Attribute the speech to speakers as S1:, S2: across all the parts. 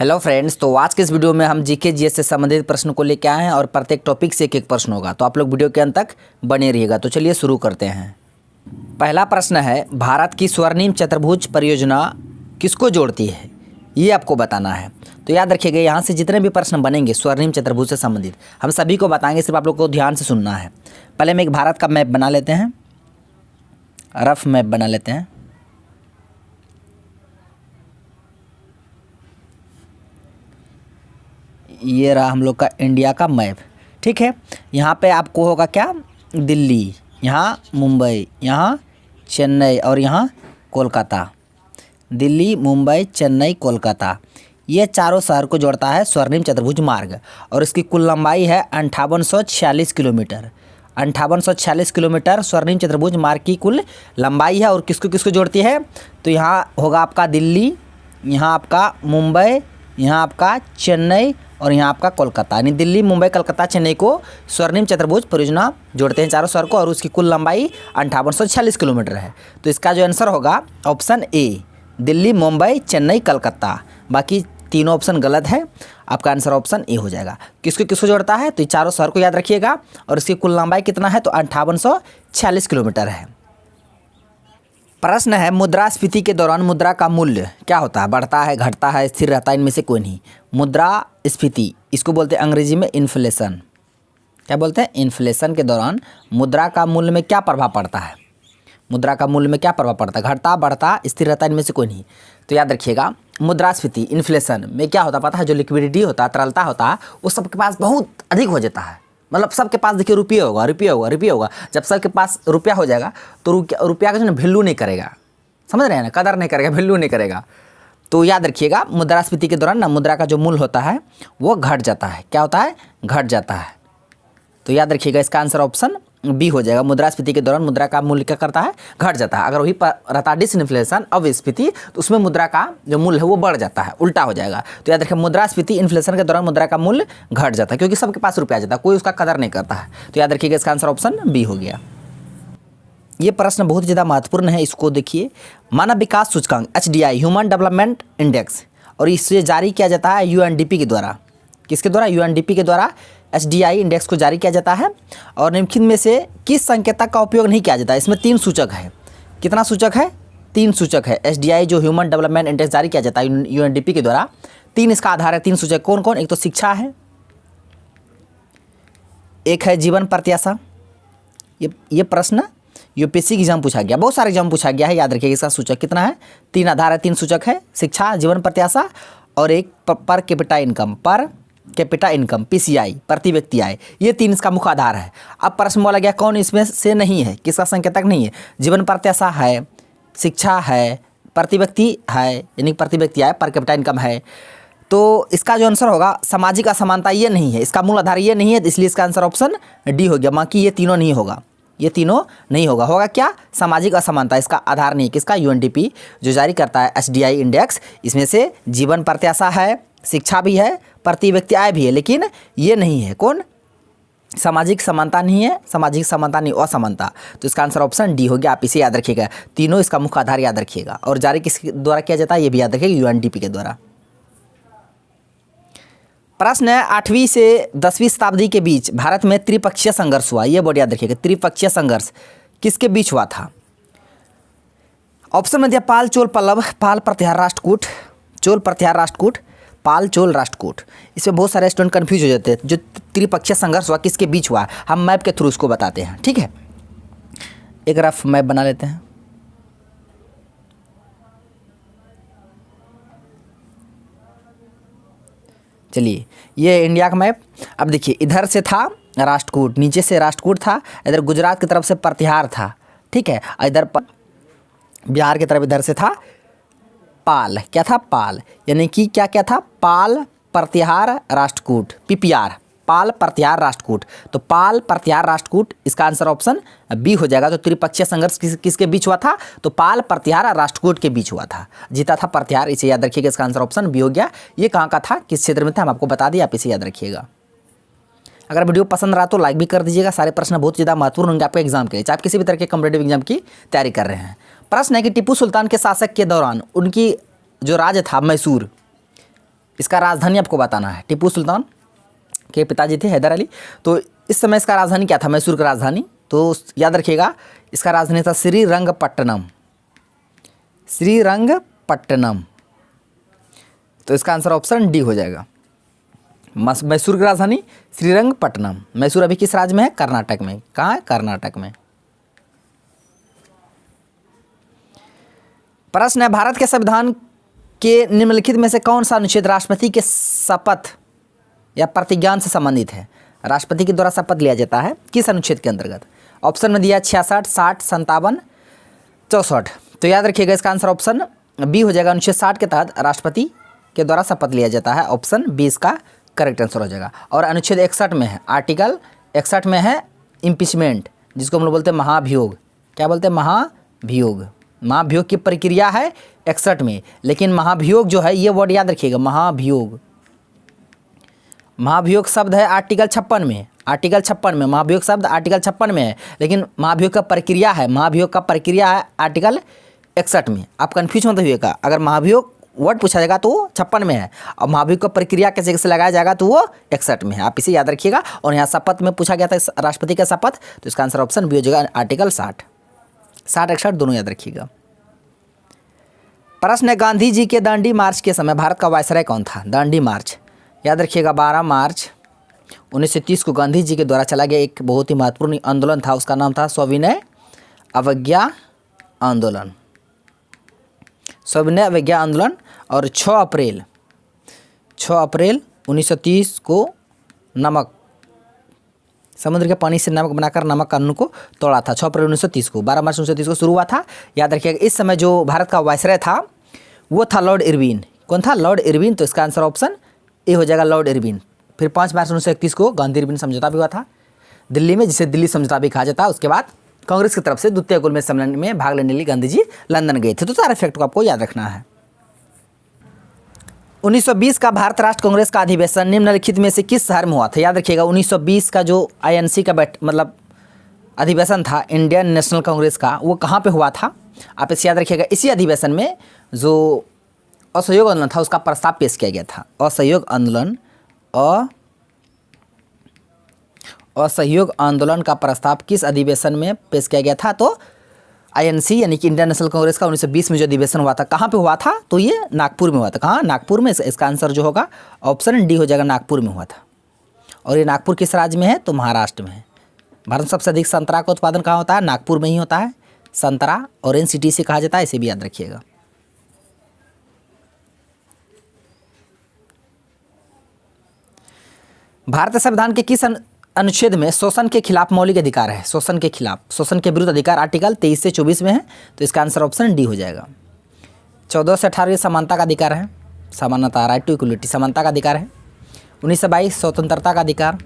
S1: Hello friends, तो आज के इस वीडियो में हम जीके जीएस से संबंधित प्रश्न को लेकर आए हैं और प्रत्येक टॉपिक से एक एक प्रश्न होगा, तो आप लोग वीडियो के अंत तक बने रहिएगा। तो चलिए शुरू करते हैं। पहला प्रश्न है, भारत की स्वर्णिम चतुर्भुज परियोजना किसको जोड़ती है, ये आपको बताना है। तो याद रखिएगा, यहाँ से जितने भी प्रश्न बनेंगे स्वर्णिम चतुर्भुज से संबंधित हम सभी को बताएंगे, सिर्फ आप लोग को ध्यान से सुनना है। पहले हम एक भारत का मैप बना लेते हैं, रफ मैप बना लेते हैं। ये रहा हम लोग का इंडिया का मैप, ठीक है। यहाँ पे आपको होगा क्या, दिल्ली, यहाँ मुंबई, यहाँ चेन्नई और यहाँ कोलकाता। दिल्ली, मुंबई, चेन्नई, कोलकाता, ये चारों शहर को जोड़ता है स्वर्णिम चतुर्भुज मार्ग और इसकी कुल लंबाई है 5846 किलोमीटर। 5846 किलोमीटर स्वर्णिम चतुर्भुज मार्ग की कुल लंबाई है। और किसको किसको जोड़ती है, तो यहाँ होगा आपका दिल्ली, यहाँ आपका मुंबई, यहाँ आपका चेन्नई और यहाँ आपका कोलकाता। यानी दिल्ली, मुंबई, कोलकाता, चेन्नई को स्वर्णिम चतुर्भुज परियोजना जोड़ते हैं चारों शहर को और उसकी कुल लंबाई 5846 किलोमीटर है। तो इसका जो आंसर होगा ऑप्शन ए, दिल्ली, मुंबई, चेन्नई, कोलकाता। बाकी तीनों ऑप्शन गलत है, आपका आंसर ऑप्शन ए हो जाएगा। किसको किसको जोड़ता है, तो ये चारों शहर को याद रखिएगा और इसकी कुल लंबाई कितना है, तो 5846 किलोमीटर है। प्रश्न है, मुद्रास्फीति के दौरान मुद्रा का मूल्य क्या होता है, बढ़ता है, घटता है, स्थिर रहता है, इनमें से कोई नहीं। मुद्रास्फीति, इसको बोलते हैं अंग्रेजी में इन्फ्लेशन। क्या बोलते हैं, इन्फ्लेशन के दौरान मुद्रा का मूल्य में क्या प्रभाव पड़ता है, मुद्रा का मूल्य में क्या प्रभाव पड़ता है, घटता, बढ़ता, स्थिर रहता है, इनमें से कोई नहीं। तो याद रखिएगा, मुद्रास्फीति इन्फ्लेशन में क्या होता पता है, जो लिक्विडिटी होता है, तरलता होता है, वो सबके पास बहुत अधिक हो जाता है। मतलब सबके पास देखिए रुपये होगा, रुपया होगा, रुपया होगा। जब सबके पास रुपया हो जाएगा तो रुपया का जो है वैल्यू नहीं करेगा, समझ रहे हैं ना, कदर नहीं करेगा, वैल्यू नहीं करेगा। तो याद रखिएगा, मुद्रास्फीति के दौरान ना मुद्रा का जो मूल्य होता है वो घट जाता है। क्या होता है, घट जाता है। तो याद रखिएगा, इसका आंसर ऑप्शन बी हो जाएगा। मुद्रास्फीति के दौरान मुद्रा का मूल्य क्या करता है, घट जाता है। अगर वही रहता डिसइन्फ्लेशन अविस्फीति तो उसमें मुद्रा का जो मूल्य है वो बढ़ जाता है, उल्टा हो जाएगा। तो याद रखिए, मुद्रास्फीति इन्फ्लेशन के दौरान मुद्रा का मूल्य घट जाता है क्योंकि सबके पास रुपया आ जाता है, कोई उसका कदर नहीं करता है। तो याद रखिएगा, इसका आंसर ऑप्शन बी हो गया। ये प्रश्न बहुत ज़्यादा महत्वपूर्ण है, इसको देखिए। मानव विकास सूचकांक HDI, ह्यूमन डेवलपमेंट इंडेक्स, और इसे जारी किया जाता है UNDP के द्वारा। किसके द्वारा, UNDP के द्वारा HDI इंडेक्स को जारी किया जाता है। और निम्नलिखित में से किस संकेतक का उपयोग नहीं किया जाता है, इसमें 3 सूचक है। कितना सूचक है, 3 सूचक है। HDI जो ह्यूमन डेवलपमेंट इंडेक्स जारी किया जाता है UNDP के द्वारा, 3 इसका आधार है। 3 सूचक कौन कौन, एक तो शिक्षा है, एक है जीवन प्रत्याशा। ये प्रश्न UPSC की एग्जाम पूछा गया, बहुत सारे एग्जाम पूछा गया है। याद रखिएगा, इसका सूचक कितना है, 3 आधार है, 3 सूचक है, शिक्षा, जीवन प्रत्याशा और एक per capita income, per capita income PCI, प्रति व्यक्ति आय। ये 3 इसका मुख्य आधार है। अब प्रश्न बोला गया कौन इसमें से नहीं है, किसका संकेतक नहीं है। जीवन प्रत्याशा है, शिक्षा है, प्रति व्यक्ति है यानी प्रति व्यक्ति आय, पर कैपिटा इनकम है। तो इसका जो आंसर होगा, सामाजिक असमानता ये नहीं है, इसका मूल आधार ये नहीं है, इसलिए इसका आंसर ऑप्शन डी हो गया। बाकी ये तीनों नहीं होगा, ये तीनों नहीं होगा। होगा क्या, सामाजिक असमानता, इसका आधार नहीं है। किसका, UNDP जो जारी करता है HDI इंडेक्स, इसमें से जीवन प्रत्याशा है, शिक्षा भी है, प्रति व्यक्ति आय भी है, लेकिन ये नहीं है। कौन, सामाजिक समानता नहीं है, सामाजिक समानता नहीं, असमानता। तो इसका आंसर ऑप्शन डी हो गया। आप इसे याद रखिएगा, तीनों इसका मुख्य आधार याद रखिएगा। और जारी किसके द्वारा किया जाता है, ये भी याद रखिएगा, UNDP के द्वारा। प्रश्न है, 8वीं से 10वीं शताब्दी के बीच भारत में त्रिपक्षीय संघर्ष हुआ। ये बोर्ड याद रखिएगा, त्रिपक्षीय संघर्ष किसके बीच हुआ था। ऑप्शन में दिया पाल, चोल, पल्लव, पाल, प्रतिहार, राष्ट्रकूट, चोल, प्रतिहार, राष्ट्रकूट, पाल, चोल, राष्ट्रकूट। इसमें बहुत सारे स्टूडेंट कन्फ्यूज हो जाते हैं। जो त्रिपक्षीय संघर्ष हुआ किसके बीच हुआ, हम मैप के थ्रू उसको बताते हैं, ठीक है। एक रफ मैप बना लेते हैं। चलिए, ये इंडिया का मैप। अब देखिए, इधर से था राष्ट्रकूट, नीचे से राष्ट्रकूट था, इधर गुजरात की तरफ से प्रतिहार था, ठीक है। इधर बिहार की तरफ इधर से था पाल। क्या था, पाल, यानी कि क्या क्या था, पाल, प्रतिहार, राष्ट्रकूट, PPR, पाल, प्रतिहार, राष्ट्रकूट। तो पाल, प्रतिहार, राष्ट्रकूट, इसका आंसर ऑप्शन बी हो जाएगा। तो त्रिपक्षीय संघर्ष किसके बीच हुआ था, तो पाल, प्रतिहार और राष्ट्रकूट के बीच हुआ था। जीता था प्रतिहार, इसे याद रखिएगा, इसका आंसर ऑप्शन बी हो गया। ये कहाँ का था, किस क्षेत्र में था, हम आपको बता दिए, आप इसे याद रखिएगा। अगर वीडियो पसंद रहा तो लाइक भी कर दीजिएगा। सारे प्रश्न बहुत ज़्यादा महत्वपूर्ण होंगे आपके एग्जाम के लिए, चाहे आप किसी भी तरह के कॉम्पिटेटिव एग्जाम की तैयारी कर रहे हैं। प्रश्न है कि टीपू सुल्तान के शासक के दौरान उनकी जो राज्य था मैसूर, इसका राजधानी आपको बताना है। टीपू सुल्तान के पिताजी थे हैदर अली, तो इस समय इसका राजधानी क्या था, मैसूर का राजधानी। तो याद रखिएगा इसका राजधानी था श्रीरंगपट्टनम, श्रीरंगपट्टनम। तो इसका आंसर ऑप्शन डी हो जाएगा। मैसूर की राजधानी श्रीरंगपट्टनम। मैसूर अभी किस राज्य में है, कर्नाटक में। कहाँ है, कर्नाटक में। प्रश्न है, भारत के संविधान के निम्नलिखित में से कौन सा अनुच्छेद राष्ट्रपति के शपथ या प्रतिज्ञान से संबंधित है। राष्ट्रपति के द्वारा शपथ लिया जाता है किस अनुच्छेद के अंतर्गत। ऑप्शन में दिया 66, 60, 57, 64। तो याद रखिएगा इसका आंसर ऑप्शन बी हो जाएगा। अनुच्छेद 60 के तहत राष्ट्रपति के द्वारा शपथ लिया जाता है। ऑप्शन बी इसका करेक्ट आंसर हो जाएगा। और अनुच्छेद 61 में है, आर्टिकल 61 में है इम्पीचमेंट, जिसको हम लोग बोलते हैं महाभियोग। क्या बोलते हैं, महाभियोग। महाभियोग की प्रक्रिया है 61 में, लेकिन महाभियोग जो है, ये वर्ड याद रखिएगा, महाभियोग। महाभियोग शब्द है आर्टिकल 56 में, आर्टिकल 56 में महाभियोग शब्द आर्टिकल 56 में है, लेकिन महाभियोग का प्रक्रिया है, महाभियोग का प्रक्रिया है आर्टिकल 61 में। आप कन्फ्यूज मत होइएगा, अगर महाभियोग वर्ड पूछा जाएगा तो वो 56 में है, और महाभियोग का प्रक्रिया कैसे कैसे लगाया जाएगा तो वो 61 में है। आप इसे याद रखिएगा। और यहाँ शपथ में पूछा गया था राष्ट्रपति का शपथ, तो इसका आंसर ऑप्शन बी हो जाएगा, आर्टिकल 60, 61 दोनों याद रखिएगा। प्रश्न है, गांधी जी के दांडी मार्च के समय भारत का वायसराय कौन था। दांडी मार्च याद रखिएगा 12 मार्च 1930 को गांधी जी के द्वारा चला गया एक बहुत ही महत्वपूर्ण आंदोलन था, उसका नाम था सविनय अवज्ञा आंदोलन, सविनय अवज्ञा आंदोलन। और 6 अप्रैल 1930 को नमक, समुद्र के पानी से नमक बनाकर नमक कानून को तोड़ा था। 6 अप्रैल 1930 को, 12 मार्च 1930 को शुरू हुआ था। याद रखिएगा इस समय जो भारत का वायसराय था वो था लॉर्ड इरविन। कौन था, लॉर्ड इरविन। तो इसका आंसर ऑप्शन ए हो जाएगा, लॉर्ड इरविन। फिर 5 मार्च 1931 को गांधी इरविन समझौता भी हुआ था दिल्ली में, जिसे दिल्ली समझौता भी कहा जाता है। उसके बाद कांग्रेस की तरफ से द्वितीय गोलमेज सम्मेलन में भाग लेने के लिए गांधी जी लंदन गए थे। तो सारे फैक्ट को आपको याद रखना है। 1920 का भारत राष्ट्र कांग्रेस का अधिवेशन निम्नलिखित में से किस शहर में हुआ था। याद रखिएगा 1920 का जो INC का मतलब अधिवेशन था, इंडियन नेशनल कांग्रेस का, वो कहाँ पे हुआ था। आप इसे याद रखिएगा। इसी अधिवेशन में जो असहयोग आंदोलन था उसका प्रस्ताव पेश किया गया था। असहयोग आंदोलन, असहयोग आंदोलन का प्रस्ताव किस अधिवेशन में पेश किया गया था। तो INC यानी कि इंडियन नेशनल कांग्रेस का 1920 में जो अधिवेशन हुआ था, कहाँ पे हुआ था, तो ये नागपुर में हुआ था। कहाँ, नागपुर में। इसका आंसर जो होगा ऑप्शन डी हो जाएगा, नागपुर में हुआ था। और ये नागपुर किस राज्य में है, तो महाराष्ट्र में है। भारत में सबसे अधिक संतरा का उत्पादन कहाँ होता है, नागपुर में ही होता है। संतरा ऑरेंज सिटी से कहा जाता है, इसे भी याद रखिएगा। भारतीय संविधान के किस अनुच्छेद में शोषण के खिलाफ मौलिक अधिकार है। शोषण के खिलाफ, शोषण के विरुद्ध अधिकार आर्टिकल 23 से 24 में है। तो इसका आंसर ऑप्शन डी हो जाएगा। 14 से 18 समानता का अधिकार है, समानता, राइट टू इक्वलिटी, समानता का अधिकार है। 19 से 22 स्वतंत्रता का अधिकार।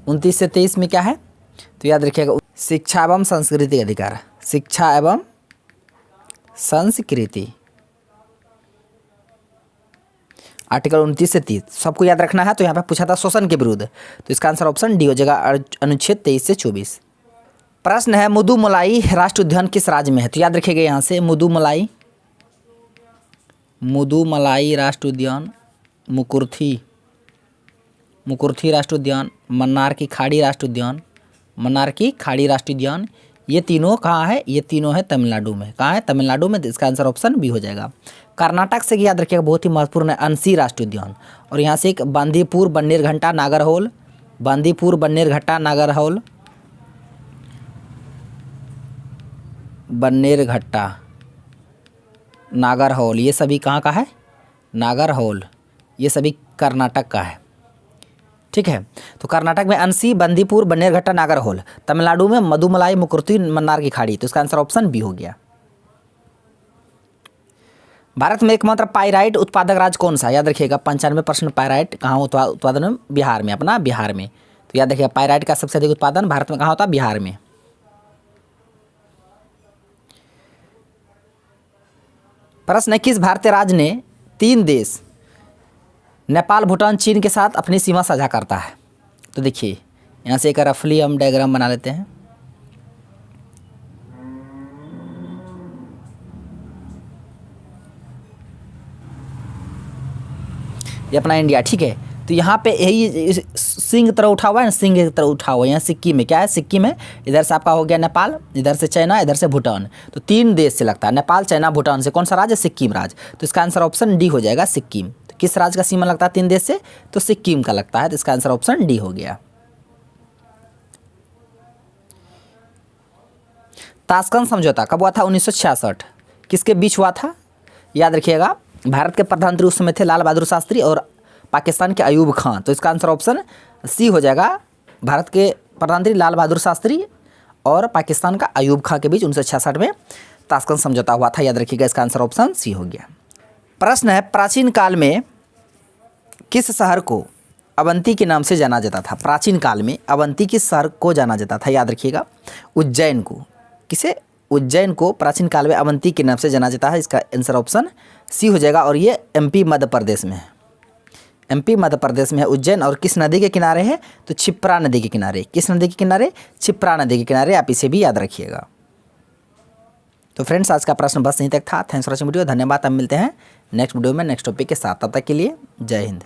S1: 29 से 23 में क्या है, तो याद रखिएगा शिक्षा एवं संस्कृति का अधिकार, शिक्षा एवं संस्कृति। आर्टिकल 29 से 30 सबको याद रखना है। तो यहाँ पे पूछा था शोषण के विरुद्ध, तो इसका आंसर ऑप्शन डी हो जाएगा, अनुच्छेद 23 से 24। प्रश्न है, मुदुमलाई राष्ट्रीय उद्यान किस राज्य में है। तो याद रखिएगा यहाँ से मुदुमलाई, मुदुमलाई राष्ट्रीय उद्यान, मुकुर्थी, मुकुर्थी राष्ट्रीय उद्यान, मन्नार की खाड़ी राष्ट्रीय उद्यान, मन्नार की खाड़ी राष्ट्रीय उद्यान, ये तीनों कहाँ है, ये तीनों है तमिलनाडु में। कहाँ है, तमिलनाडु में। इसका आंसर ऑप्शन बी हो जाएगा। कर्नाटक से याद रखिएगा बहुत ही महत्वपूर्ण है अंसी राष्ट्रीय उद्यान। और यहाँ से एक बांदीपुर बन्नेरघट्टा नागरहोल, बांदीपुर बन्नेरघट्टा नागरहोल, बन्नेरघट्टा नागरहोल, ये सभी कहाँ का है, नागरहोल, ये सभी कर्नाटक का है। ठीक है, तो कर्नाटक में अंसी, बंदीपुर, बन्नेरघट्टा, नागरहोल। तमिलनाडु में मधुमलाई, मुकुर्थी, मन्नार की खाड़ी। तो इसका आंसर ऑप्शन बी हो गया। भारत में एकमात्र पाइराइट उत्पादक राज्य कौन सा। याद रखिएगा 95% पाइराइट कहाँ उत्पादन में, बिहार में, अपना बिहार में। तो याद रखिएगा पाइराइट का सबसे अधिक उत्पादन भारत में कहाँ होता है, बिहार में। प्रश्न है, किस भारतीय राज्य ने 3 देश नेपाल, भूटान, चीन के साथ अपनी सीमा साझा करता है। तो देखिए यहाँ से एक रफली हम डायग्राम बना लेते हैं। ये अपना इंडिया, ठीक है। तो यहाँ पे यही सिंह की तरह उठा हुआ है ना, सिंह की तरह उठा हुआ है। यहाँ सिक्किम में क्या है, सिक्किम है, इधर से आपका हो गया नेपाल, इधर से चाइना, इधर से भूटान। तो 3 देश से लगता है, नेपाल, चाइना, भूटान से कौन सा राज्य है, सिक्किम राज्य। तो इसका आंसर ऑप्शन डी हो जाएगा, सिक्किम। तो किस राज्य का सीमा लगता है 3 देश से, तो सिक्किम का लगता है। तो इसका आंसर ऑप्शन डी हो गया। ताशकंद समझौता कब हुआ था, 1966। किसके बीच हुआ था, याद रखिएगा। भारत के प्रधानमंत्री उस समय थे लाल बहादुर शास्त्री और पाकिस्तान के अयूब खान। तो इसका आंसर ऑप्शन सी हो जाएगा। भारत के प्रधानमंत्री लाल बहादुर शास्त्री और पाकिस्तान का अयूब खान के बीच 1966 में ताशकंद समझौता हुआ था, याद रखिएगा। इसका आंसर ऑप्शन सी हो गया। प्रश्न है, प्राचीन काल में किस शहर को अवंती के नाम से जाना जाता था। प्राचीन काल में अवंती किस शहर को जाना जाता था, याद रखिएगा। उज्जैन को। किसे, उज्जैन को प्राचीन काल में अवंती के नाम से जाना जाता है। इसका आंसर ऑप्शन सी हो जाएगा। और ये एमपी मध्य प्रदेश में है, एमपी मध्य प्रदेश में है उज्जैन। और किस नदी के किनारे है, तो क्षिप्रा नदी के किनारे। किस नदी के किनारे, क्षिप्रा नदी के किनारे। आप इसे भी याद रखिएगा। तो फ्रेंड्स, आज का प्रश्न बस यहीं तक था। थैंक्स फॉर वॉचिंग वीडियो, धन्यवाद। हम मिलते हैं नेक्स्ट वीडियो में नेक्स्ट टॉपिक के साथ। तब तक के लिए जय हिंद।